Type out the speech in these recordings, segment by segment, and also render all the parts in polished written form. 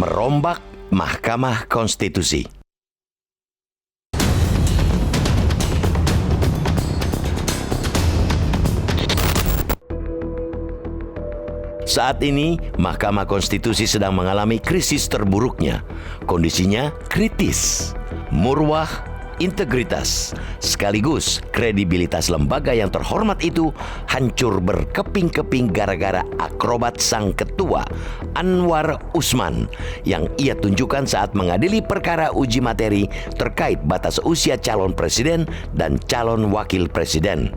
merombak Mahkamah Konstitusi. Saat ini, Mahkamah Konstitusi sedang mengalami krisis terburuknya. Kondisinya kritis, murwah, integritas, sekaligus kredibilitas lembaga yang terhormat itu hancur berkeping-keping gara-gara akrobat sang ketua, Anwar Usman, yang ia tunjukkan saat mengadili perkara uji materi terkait batas usia calon presiden dan calon wakil presiden.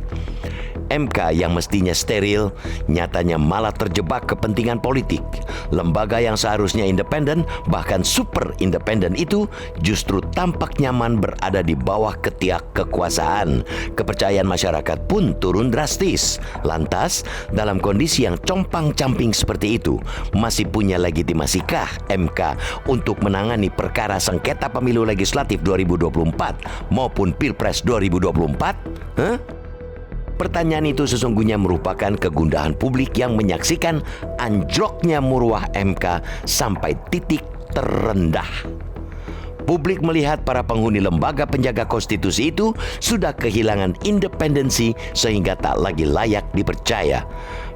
MK yang mestinya steril, nyatanya malah terjebak kepentingan politik. Lembaga yang seharusnya independen, bahkan super independen itu justru tampak nyaman berada di bawah ketiak kekuasaan. Kepercayaan masyarakat pun turun drastis. Lantas, dalam kondisi yang compang-camping seperti itu, masih punya legitimasikah MK untuk menangani perkara sengketa pemilu legislatif 2024 maupun Pilpres 2024? Pertanyaan itu sesungguhnya merupakan kegundahan publik yang menyaksikan anjloknya murwah MK sampai titik terendah. Publik melihat para penghuni lembaga penjaga konstitusi itu sudah kehilangan independensi sehingga tak lagi layak dipercaya.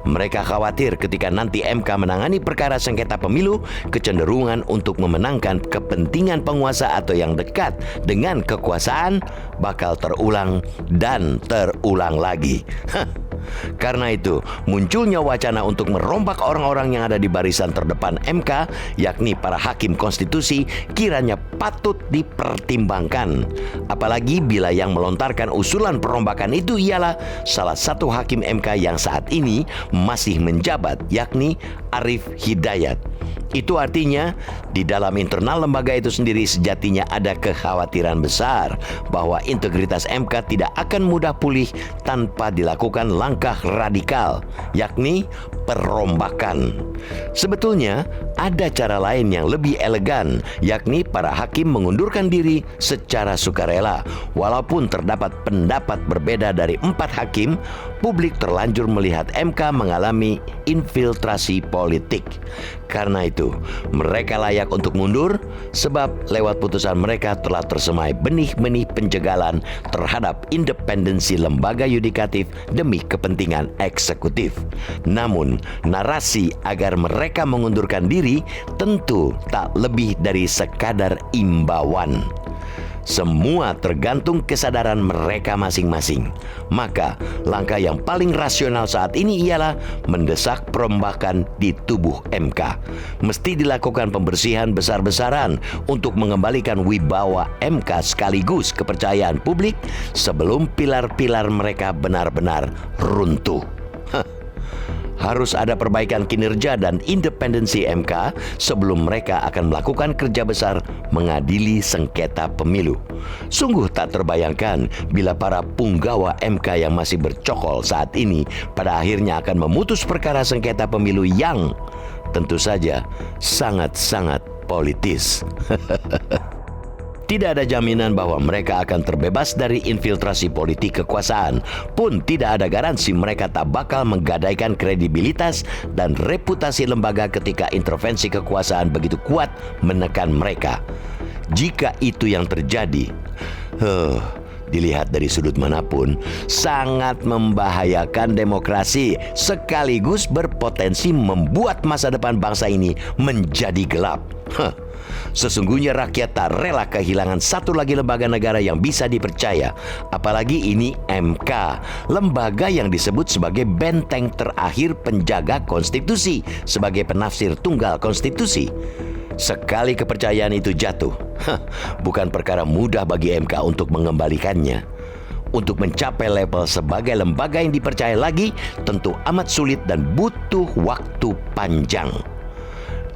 Mereka khawatir ketika nanti MK menangani perkara sengketa pemilu, kecenderungan untuk memenangkan kepentingan penguasa atau yang dekat dengan kekuasaan bakal terulang dan terulang lagi. Karena itu, munculnya wacana untuk merombak orang-orang yang ada di barisan terdepan MK, yakni para hakim konstitusi, kiranya patut dipertimbangkan. Apalagi bila yang melontarkan usulan perombakan itu ialah salah satu hakim MK yang saat ini masih menjabat, yakni Arief Hidayat. Itu artinya di dalam internal lembaga itu sendiri sejatinya ada kekhawatiran besar bahwa integritas MK tidak akan mudah pulih tanpa dilakukan langkah radikal, yakni perombakan. Sebetulnya ada cara lain yang lebih elegan, yakni para hakim mengundurkan diri secara sukarela. Walaupun terdapat pendapat berbeda dari 4 hakim, publik terlanjur melihat MK mengalami infiltrasi politik. Karena itu, mereka layak untuk mundur sebab lewat putusan mereka telah tersemai benih-benih penjagalan terhadap independensi lembaga yudikatif demi kepentingan eksekutif. Namun, narasi agar mereka mengundurkan diri tentu tak lebih dari sekadar imbauan. Semua tergantung kesadaran mereka masing-masing. Maka, langkah yang paling rasional saat ini ialah mendesak perombakan di tubuh MK. Mesti dilakukan pembersihan besar-besaran untuk mengembalikan wibawa MK sekaligus kepercayaan publik sebelum pilar-pilar mereka benar-benar runtuh. Harus ada perbaikan kinerja dan independensi MK sebelum mereka akan melakukan kerja besar mengadili sengketa pemilu. Sungguh tak terbayangkan bila para punggawa MK yang masih bercokol saat ini pada akhirnya akan memutus perkara sengketa pemilu yang tentu saja sangat-sangat politis. Tidak ada jaminan bahwa mereka akan terbebas dari infiltrasi politik kekuasaan, pun tidak ada garansi mereka tak bakal menggadaikan kredibilitas dan reputasi lembaga ketika intervensi kekuasaan begitu kuat menekan mereka. Jika itu yang terjadi, dilihat dari sudut manapun, sangat membahayakan demokrasi sekaligus berpotensi membuat masa depan bangsa ini menjadi gelap. Sesungguhnya rakyat tak rela kehilangan satu lagi lembaga negara yang bisa dipercaya. Apalagi ini MK, lembaga yang disebut sebagai benteng terakhir penjaga konstitusi, sebagai penafsir tunggal konstitusi. Sekali kepercayaan itu jatuh, bukan perkara mudah bagi MK untuk mengembalikannya. Untuk mencapai level sebagai lembaga yang dipercaya lagi tentu amat sulit dan butuh waktu panjang.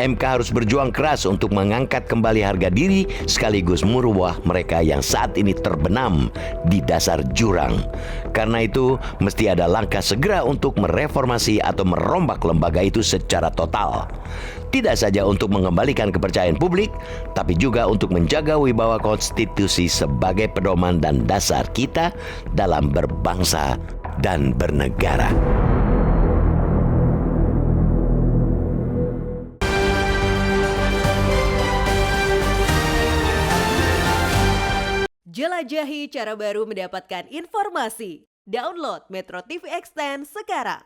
MK harus berjuang keras untuk mengangkat kembali harga diri sekaligus murwah mereka yang saat ini terbenam di dasar jurang. Karena itu, mesti ada langkah segera untuk mereformasi atau merombak lembaga itu secara total. Tidak saja untuk mengembalikan kepercayaan publik, tapi juga untuk menjaga wibawa konstitusi sebagai pedoman dan dasar kita dalam berbangsa dan bernegara. Jelajahi cara baru mendapatkan informasi. Download Metro TV Extend sekarang.